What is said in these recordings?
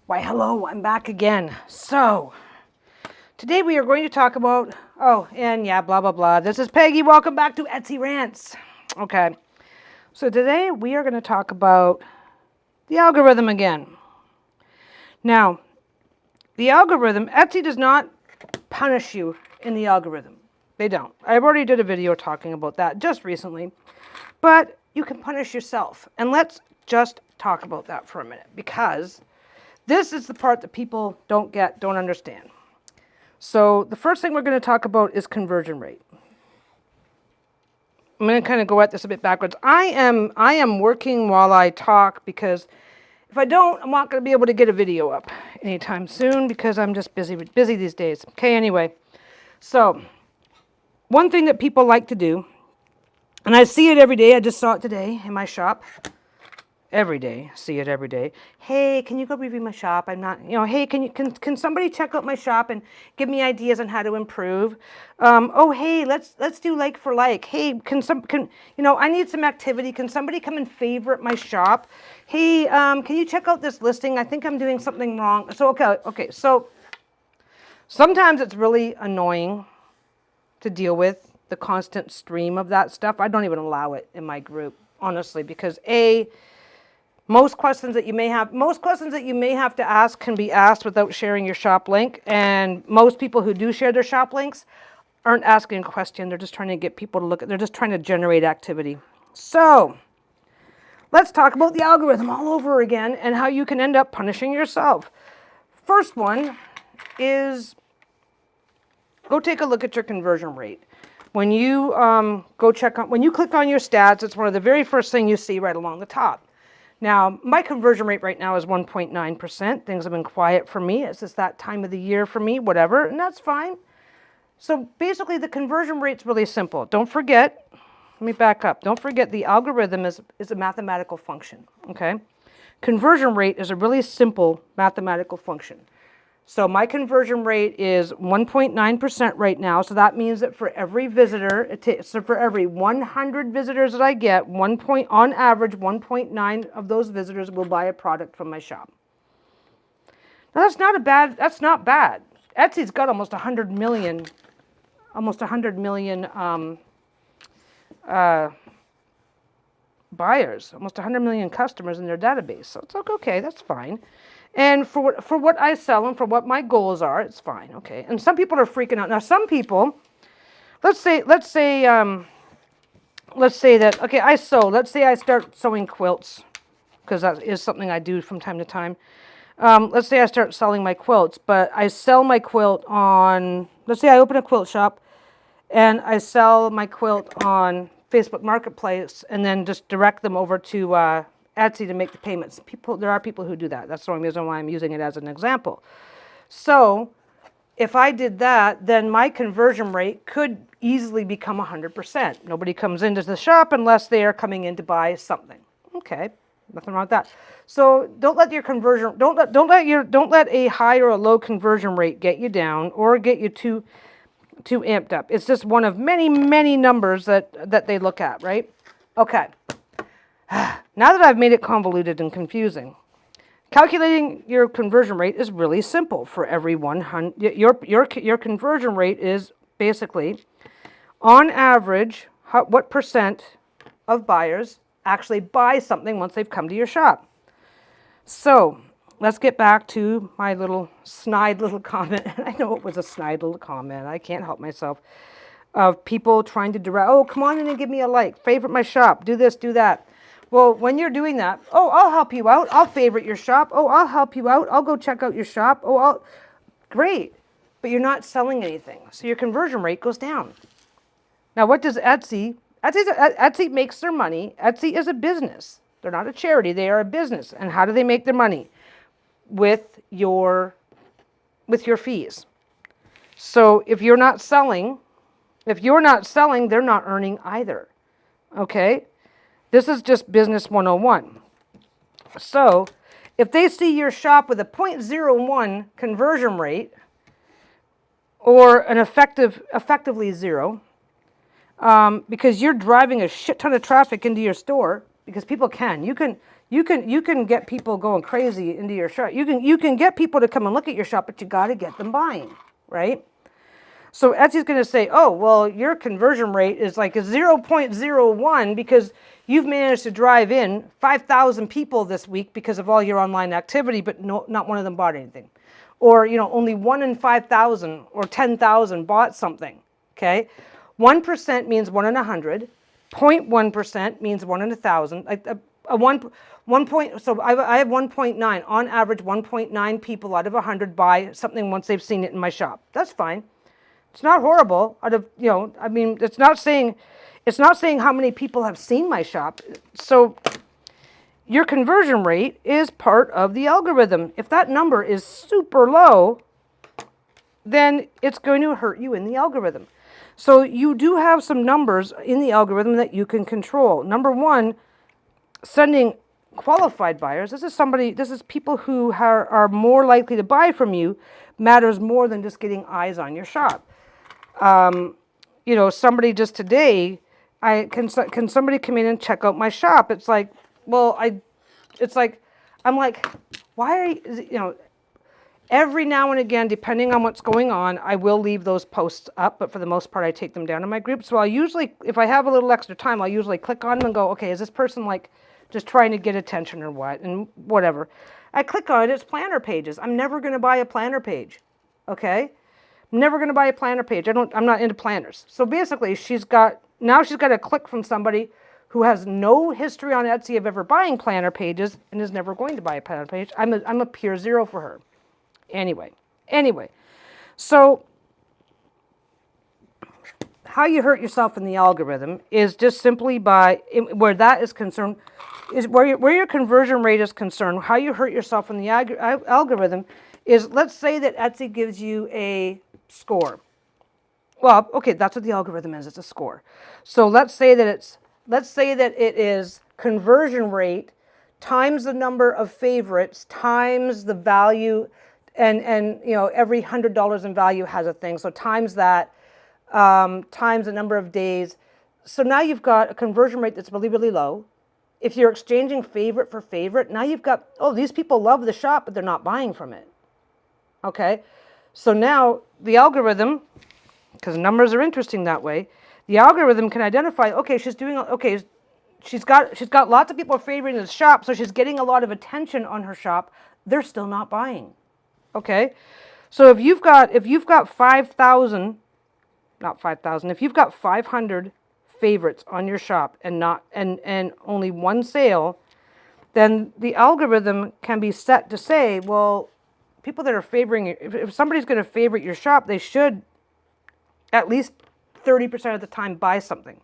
Why, hello, I'm back again. So, today we are going to talk about, blah, blah, blah. This is Peggy. Welcome back to Etsy Rants. Okay, so today we are going to talk about the algorithm again. Now, the algorithm, Etsy does not punish you in the algorithm. They don't. I've already did a video talking about that just recently, but you can punish yourself. And let's just talk about that for a minute, because this is the part that people don't understand. So the first thing we're going to talk about is conversion rate. I'm going to kind of go at this a bit backwards. I am working while I talk, because if I don't, I'm not going to be able to get a video up anytime soon, because I'm just busy these days. Okay, anyway. So one thing that people like to do, and I see it every day. I just saw it today in my shop. Every day, see it every day. Hey, can you go review my shop? I'm not, hey, can somebody check out my shop and give me ideas on how to improve? Hey, let's do like for like. Hey, I need some activity. Can somebody come and favorite my shop? Hey, can you check out this listing? I think I'm doing something wrong. So okay. So sometimes it's really annoying to deal with the constant stream of that stuff. I don't even allow it in my group, honestly, because most questions that you may have to ask can be asked without sharing your shop link. And most people who do share their shop links aren't asking a question. They're just trying to get people to look at, they're just trying to generate activity. So let's talk about the algorithm all over again and how you can end up punishing yourself. First one is go take a look at your conversion rate. When you when you click on your stats, it's one of the very first things you see right along the top. Now, my conversion rate right now is 1.9%. Things have been quiet for me. It's just that time of the year for me, whatever, and that's fine. So basically, the conversion rate's really simple. Don't forget, let me back up. Don't forget the algorithm is a mathematical function, okay? Conversion rate is a really simple mathematical function. So my conversion rate is 1.9% right now. So that means that for every visitor, so for every 100 visitors that I get, on average, 1.9 of those visitors will buy a product from my shop. Now that's not bad. Etsy's got almost 100 million buyers, almost 100 million customers in their database. So it's okay, that's fine. And for what I sell and for what my goals are, it's fine, okay. And some people are freaking out. Now, some people, let's say that, okay, let's say I start sewing quilts, because that is something I do from time to time. Let's say I start selling my quilts, but I sell my quilt on, let's say I open a quilt shop, and I sell my quilt on Facebook Marketplace, and then just direct them over to Etsy to make the payments. There are people who do that. That's the only reason why I'm using it as an example. So if I did that, then my conversion rate could easily become 100%. Nobody comes into the shop unless they are coming in to buy something. Okay, nothing wrong with that. So don't let a high or a low conversion rate get you down or get you too amped up. It's just one of many, many numbers that they look at, right? Okay. Now that I've made it convoluted and confusing, calculating your conversion rate is really simple. For every 100, your conversion rate is basically, on average, what percent of buyers actually buy something once they've come to your shop. So let's get back to my little snide little comment. I know it was a snide little comment. I can't help myself. Of people trying to direct, oh, come on in and give me a like, favorite my shop, do this, do that. Well, when you're doing that, oh, I'll help you out. I'll favorite your shop. Oh, I'll help you out. I'll go check out your shop. Oh, great. But you're not selling anything. So your conversion rate goes down. Now, what does Etsy? Etsy makes their money. Etsy is a business. They're not a charity. They are a business. And how do they make their money? With your fees. So if you're not selling, they're not earning either. Okay? This is just business 101. So if they see your shop with a 0.01 conversion rate, or an effectively zero, because you're driving a shit ton of traffic into your store, because people can. You You can get people going crazy into your shop. You can get people to come and look at your shop, but you got to get them buying, right? So Etsy's going to say, oh, well, your conversion rate is like a 0.01 because you've managed to drive in 5,000 people this week because of all your online activity, but not one of them bought anything. Or, only 1 in 5,000 or 10,000 bought something, okay? 1% means 1 in 100. 0.1% means 1 in 1,000. So I have 1.9. On average, 1.9 people out of 100 buy something once they've seen it in my shop. That's fine. It's not horrible. It's not saying how many people have seen my shop. So your conversion rate is part of the algorithm. If that number is super low, then it's going to hurt you in the algorithm. So you do have some numbers in the algorithm that you can control. Number one, sending qualified buyers. This is people who are more likely to buy from you, matters more than just getting eyes on your shop. Somebody just today, can somebody come in and check out my shop? It's like, I'm like, why are you, every now and again, depending on what's going on, I will leave those posts up, but for the most part, I take them down in my group. So I'll usually, if I have a little extra time, I'll usually click on them and go, okay, is this person like just trying to get attention or what? And whatever. I click on it, it's planner pages. I'm never going to buy a planner page, okay? I'm never going to buy a planner page. I'm not into planners. So basically, she's got a click from somebody who has no history on Etsy of ever buying planner pages and is never going to buy a planner page. I'm a pure zero for her. Anyway, so how you hurt yourself in the algorithm is just simply by, where that is concerned, is where your conversion rate is concerned, how you hurt yourself in the algorithm is, let's say that Etsy gives you a score. Well, okay, that's what the algorithm is, it's a score. So let's say that it is conversion rate times the number of favorites times the value, and every $100 in value has a thing. So times that, times the number of days. So now you've got a conversion rate that's really, really low. If you're exchanging favorite for favorite, now you've got, oh, these people love the shop, but they're not buying from it. Okay? So now the algorithm, because numbers are interesting that way, the algorithm can identify, okay, she's got lots of people favoring the shop, so she's getting a lot of attention on her shop. They're still not buying. Okay, so if you've got 5,000, not 5,000, if you've got 500 favorites on your shop and only one sale, then the algorithm can be set to say, well, people that are favoring you, if somebody's going to favorite your shop, they should at least 30% of the time buy something.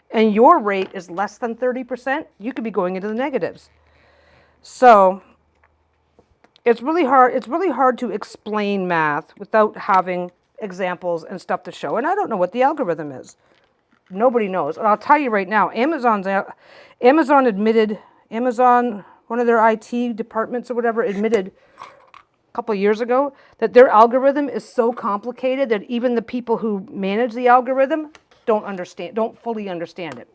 And your rate is less than 30%, you could be going into the negatives. So it's really hard to explain math without having examples and stuff to show. And I don't know what the algorithm is. Nobody knows. And I'll tell you right now, Amazon, one of their IT departments or whatever, admitted a couple of years ago that their algorithm is so complicated that even the people who manage the algorithm don't fully understand it.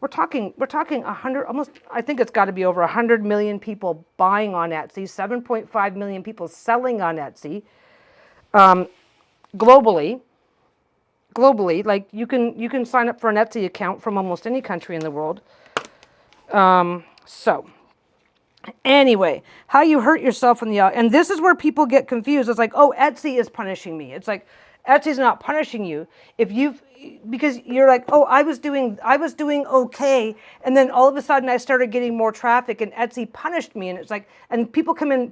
We're talking 100, almost, I think it's got to be over 100 million people buying on Etsy, 7.5 million people selling on Etsy. Globally, like you can sign up for an Etsy account from almost any country in the world. So anyway, how you hurt yourself in the, and this is where people get confused. It's like, oh, Etsy is punishing me. It's like, Etsy's not punishing you. Because you're like, oh, I was doing okay, and then all of a sudden I started getting more traffic, and Etsy punished me, and it's like, and people come in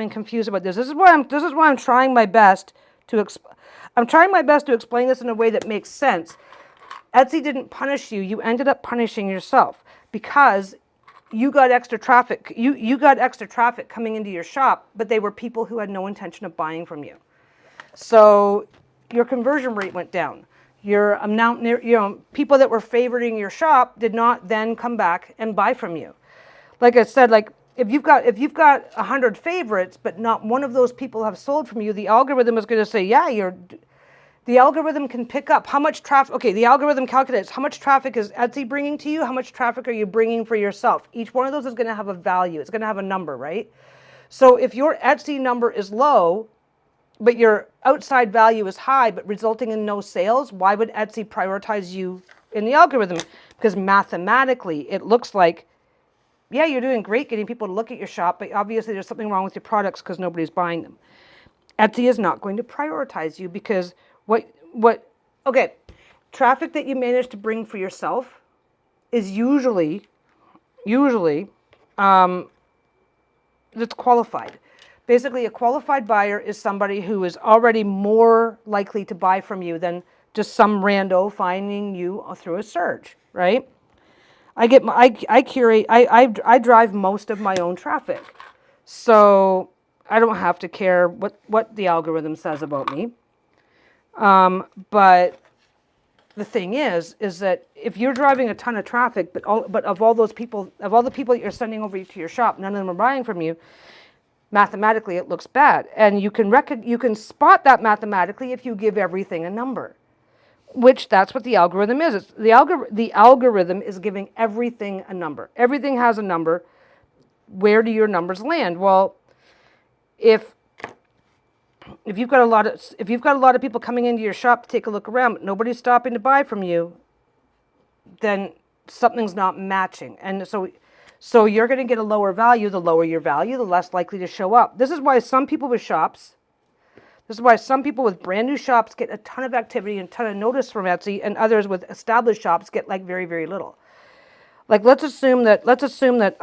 confused about this. This is why I'm trying my best to explain this in a way that makes sense. Etsy didn't punish you. You ended up punishing yourself because you got extra traffic. You got extra traffic coming into your shop, but they were people who had no intention of buying from you. So your conversion rate went down. People that were favoriting your shop did not then come back and buy from you. Like I said, like if you've got 100 favorites, but not one of those people have sold from you, the algorithm is going to say, yeah, The algorithm can pick up how much traffic. Okay, the algorithm calculates how much traffic is Etsy bringing to you, how much traffic are you bringing for yourself. Each one of those is going to have a value. It's going to have a number, right? So if your Etsy number is low, but your outside value is high, but resulting in no sales, why would Etsy prioritize you in the algorithm? Because mathematically, it looks like, yeah, you're doing great getting people to look at your shop, but obviously there's something wrong with your products because nobody's buying them. Etsy is not going to prioritize you because okay, traffic that you manage to bring for yourself is usually, that's qualified. Basically, a qualified buyer is somebody who is already more likely to buy from you than just some rando finding you through a search, right? I curate, I drive most of my own traffic. So I don't have to care what the algorithm says about me. But the thing is that if you're driving a ton of traffic, but of all the people that you're sending over to your shop, none of them are buying from you, mathematically it looks bad. And you can spot that mathematically if you give everything a number, which that's what the algorithm is. The algorithm is giving everything a number. Everything has a number. Where do your numbers land? Well, if you've got a lot of people coming into your shop to take a look around, but nobody's stopping to buy from you, then something's not matching. And so you're going to get a lower value. The lower your value, the less likely to show up. This is why some people with brand new shops get a ton of activity and a ton of notice from Etsy, and others with established shops get like very, very little. Like let's assume that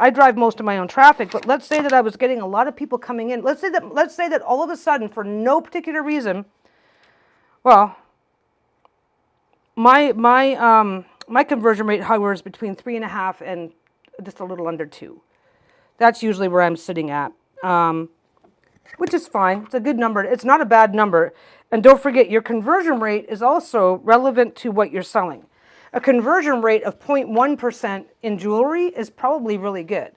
I drive most of my own traffic, but let's say that I was getting a lot of people coming in. Let's say that all of a sudden, for no particular reason, well, my conversion rate hovers between 3.5 and just a little under 2. That's usually where I'm sitting at, which is fine. It's a good number. It's not a bad number. And don't forget, your conversion rate is also relevant to what you're selling. A conversion rate of 0.1% in jewelry is probably really good.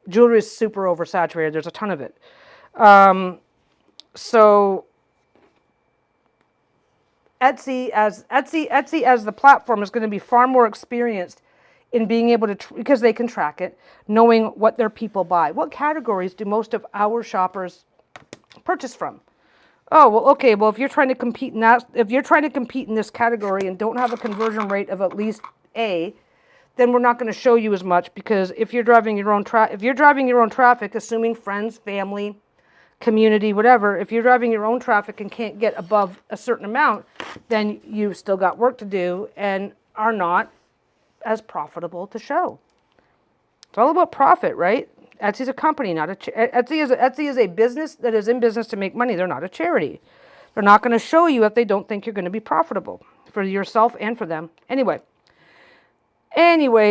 Jewelry is super oversaturated. There's a ton of it. So Etsy as the platform is going to be far more experienced in being able to, because they can track it, knowing what their people buy. What categories do most of our shoppers purchase from? Oh, well, okay. Well, if you're trying to compete in this category and don't have a conversion rate of at least A, then we're not going to show you as much, because if you're driving your own traffic, assuming friends, family, community, whatever, if you're driving your own traffic and can't get above a certain amount, then you've still got work to do and are not as profitable to show. It's all about profit, right? Etsy's a company, not a Etsy is a business that is in business to make money. They're not a charity. They're not going to show you if they don't think you're going to be profitable for yourself and for them. Anyway,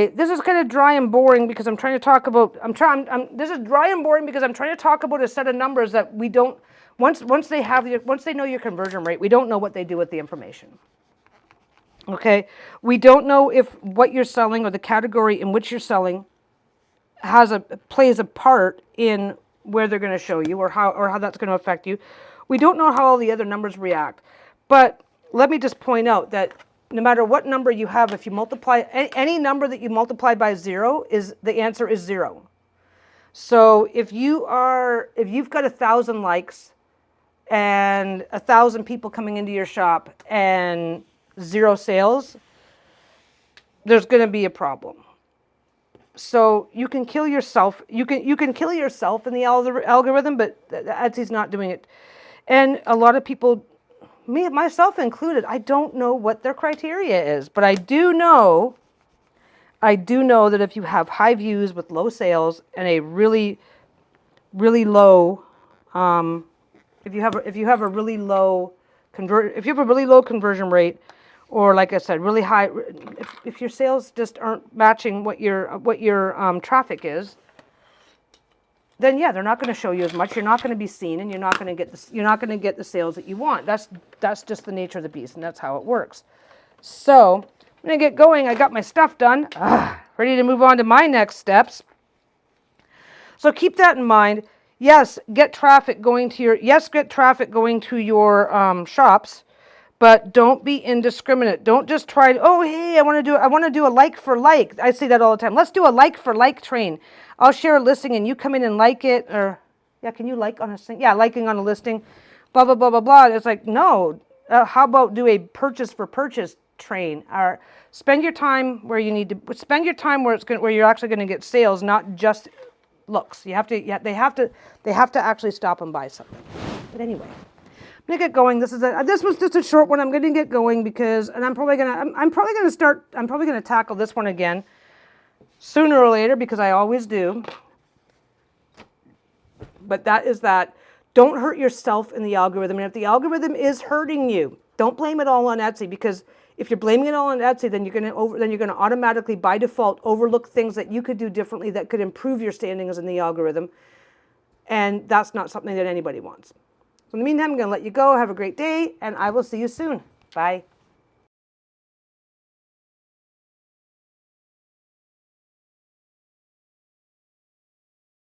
this is kind of dry and boring because I'm trying to talk about. This is dry and boring because I'm trying to talk about a set of numbers that we don't. Once they know your conversion rate, we don't know what they do with the information. Okay, we don't know if what you're selling or the category in which you're selling plays a part in where they're going to show you or how that's going to affect you. We don't know how all the other numbers react. But let me just point out that no matter what number you have, if you multiply any number that you multiply by 0, the answer is 0. So if you've got 1,000 likes and 1,000 people coming into your shop and 0 sales, there's going to be a problem. So you can kill yourself. You can kill yourself in the algorithm, but Etsy's not doing it. And a lot of people, myself included, I don't know what their criteria is, but I do know that if you have high views with low sales and a really, really low, if you have a really low conversion rate, or like I said, really high, if your sales just aren't matching what your traffic is, then yeah, they're not going to show you as much. You're not going to be seen, and you're not going to get the sales that you want. That's just the nature of the beast, and that's how it works. So I'm going to get going. I got my stuff done, ready to move on to my next steps. So keep that in mind. Yes, get traffic going to your shops. But don't be indiscriminate. Don't just try to, oh, hey, I want to do a like for like. I see that all the time. Let's do a like for like train. I'll share a listing and you come in and like it, or yeah, can you like on a thing? Yeah, liking on a listing, blah, blah, blah, blah, blah. It's like, no, how about do a purchase for purchase train, or spend your time where you need to, spend your time where where you're actually going to get sales, not just looks. You have to, yeah, they have to actually stop and buy something. But anyway, I'm gonna get going. This was just a short one. I'm gonna get going because, and I'm probably gonna tackle this one again sooner or later because I always do. But that is that. Don't hurt yourself in the algorithm. And if the algorithm is hurting you, don't blame it all on Etsy, because if you're blaming it all on Etsy, then you're gonna automatically by default overlook things that you could do differently that could improve your standings in the algorithm. And that's not something that anybody wants. So in the meantime, I'm going to let you go. Have a great day, and I will see you soon. Bye.